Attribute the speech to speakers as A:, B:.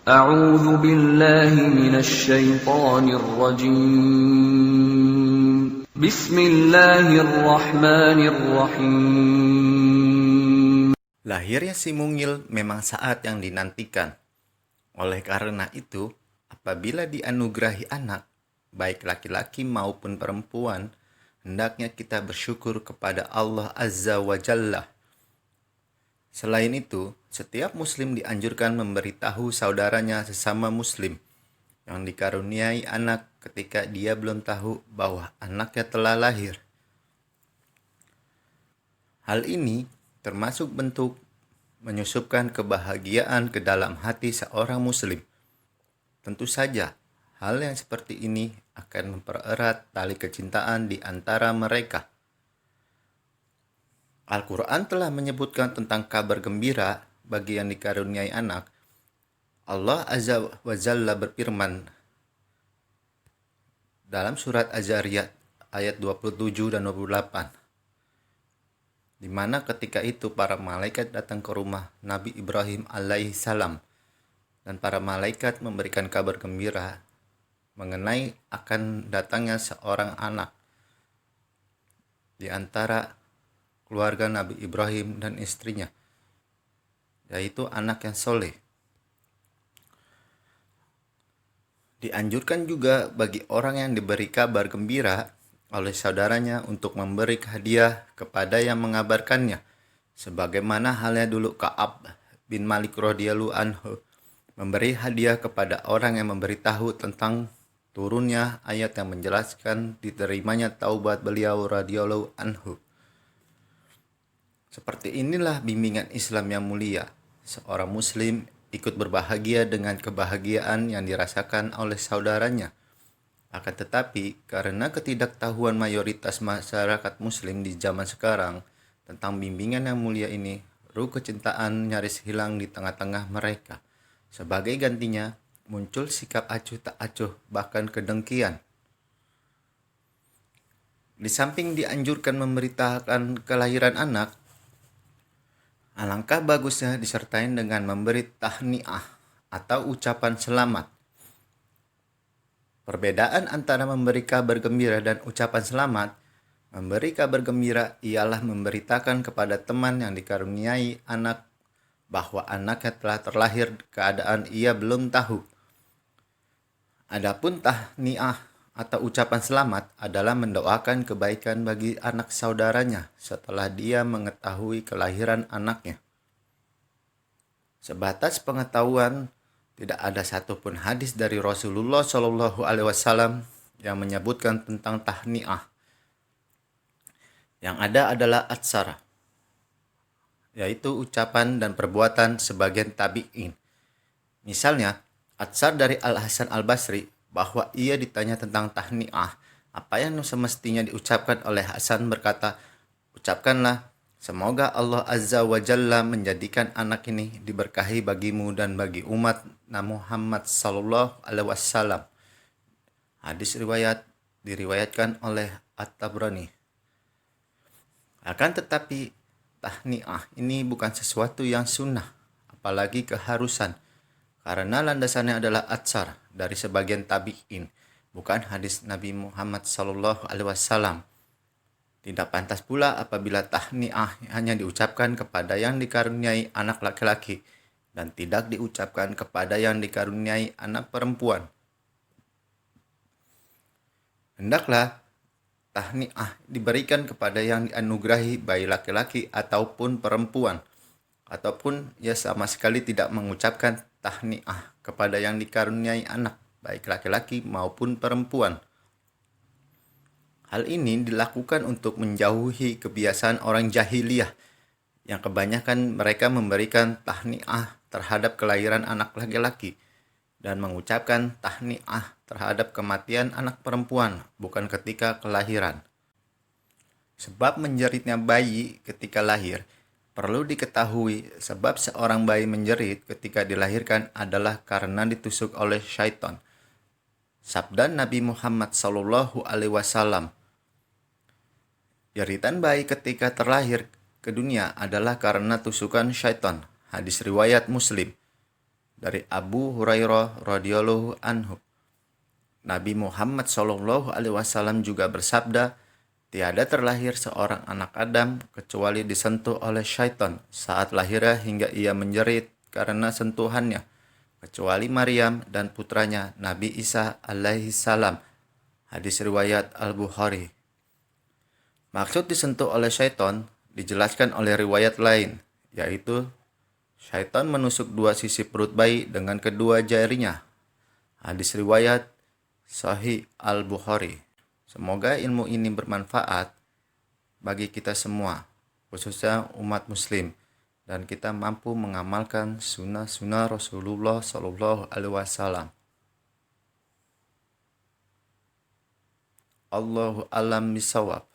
A: أعوذ بالله من الشيطان الرجيم بسم الله الرحمن الرحيم.
B: Lahirnya si mungil memang saat yang dinantikan. Oleh karena itu, apabila dianugerahi anak, baik laki-laki maupun perempuan, hendaknya kita bersyukur kepada Allah Azza wa Jalla. Selain itu, setiap muslim dianjurkan memberitahu saudaranya sesama muslim yang dikaruniai anak ketika dia belum tahu bahwa anaknya telah lahir. Hal ini termasuk bentuk menyusupkan kebahagiaan ke dalam hati seorang muslim. Tentu saja, hal yang seperti ini akan mempererat tali kecintaan di antara mereka. Al-Quran telah menyebutkan tentang kabar gembira bagi yang dikaruniai anak. Allah Azza wa Jalla berfirman dalam surat Az-Zariyat ayat 27 dan 28. Di mana ketika itu para malaikat datang ke rumah Nabi Ibrahim alaihissalam dan para malaikat memberikan kabar gembira mengenai akan datangnya seorang anak di antara keluarga Nabi Ibrahim dan istrinya, yaitu anak yang soleh. Dianjurkan juga bagi orang yang diberi kabar gembira oleh saudaranya untuk memberi hadiah kepada yang mengabarkannya, sebagaimana halnya dulu Ka'ab bin Malik radhiyallahu anhu memberi hadiah kepada orang yang memberitahu tentang turunnya ayat yang menjelaskan diterimanya taubat beliau radhiyallahu anhu. Seperti inilah bimbingan Islam yang mulia. Seorang muslim ikut berbahagia dengan kebahagiaan yang dirasakan oleh saudaranya. Akan tetapi, karena ketidaktahuan mayoritas masyarakat muslim di zaman sekarang tentang bimbingan yang mulia ini, ruh kecintaan nyaris hilang di tengah-tengah mereka. Sebagai gantinya, muncul sikap acuh tak acuh, bahkan kedengkian. Di samping dianjurkan memberitakan kelahiran anak, alangkah bagusnya disertai dengan memberi tahniah atau ucapan selamat. Perbedaan antara memberi kabar gembira dan ucapan selamat, memberi kabar gembira ialah memberitakan kepada teman yang dikaruniai anak bahwa anaknya telah terlahir keadaan ia belum tahu. Adapun tahniah atau ucapan selamat adalah mendoakan kebaikan bagi anak saudaranya setelah dia mengetahui kelahiran anaknya. Sebatas pengetahuan, tidak ada satupun hadis dari Rasulullah Shallallahu Alaihi Wasallam yang menyebutkan tentang tahniah. Yang ada adalah atsara, yaitu ucapan dan perbuatan sebagian tabi'in. Misalnya, atsar dari Al-Hasan Al-Basri bahwa ia ditanya tentang tahniah, apa yang semestinya diucapkan oleh Hasan berkata, ucapkanlah, semoga Allah Azza wa Jalla menjadikan anak ini diberkahi bagimu dan bagi umat Muhammad Sallallahu Alaihi Wasallam. Hadis diriwayatkan oleh At-Tabrani. Akan tetapi, tahniah ini bukan sesuatu yang sunnah, apalagi keharusan, karena landasannya adalah atsar dari sebagian tabi'in, bukan hadis Nabi Muhammad Sallallahu Alaihi Wasallam. Tidak pantas pula apabila tahniah hanya diucapkan kepada yang dikaruniai anak laki-laki dan tidak diucapkan kepada yang dikaruniai anak perempuan. Hendaklah tahniah diberikan kepada yang dianugerahi baik laki-laki ataupun perempuan, ataupun ia sama sekali tidak mengucapkan tahniah kepada yang dikaruniai anak baik laki-laki maupun perempuan. Hal ini dilakukan untuk menjauhi kebiasaan orang jahiliyah yang kebanyakan mereka memberikan tahniah terhadap kelahiran anak laki-laki dan mengucapkan tahniah terhadap kematian anak perempuan, bukan ketika kelahiran. Sebab menjeritnya bayi ketika lahir, perlu diketahui sebab seorang bayi menjerit ketika dilahirkan adalah karena ditusuk oleh syaitan. Sabda Nabi Muhammad Sallallahu Alaihi Wasallam, jeritan bayi ketika terlahir ke dunia adalah karena tusukan syaitan. Hadis riwayat Muslim. dari Abu Hurairah radhiyallahu anhu. Nabi Muhammad SAW juga bersabda, tiada terlahir seorang anak Adam kecuali disentuh oleh syaitan saat lahirnya hingga ia menjerit karena sentuhannya, kecuali Maryam dan putranya Nabi Isa alaihi salam. Hadis riwayat Al-Bukhari. Maksud disentuh oleh syaitan dijelaskan oleh riwayat lain, yaitu syaitan menusuk dua sisi perut bayi dengan kedua jarinya. Hadis riwayat Sahih Al-Bukhari. Semoga ilmu ini bermanfaat bagi kita semua, khususnya umat muslim, dan kita mampu mengamalkan sunnah-sunnah Rasulullah Sallallahu Alaihi Wasallam. Allahu a'lam bishawab.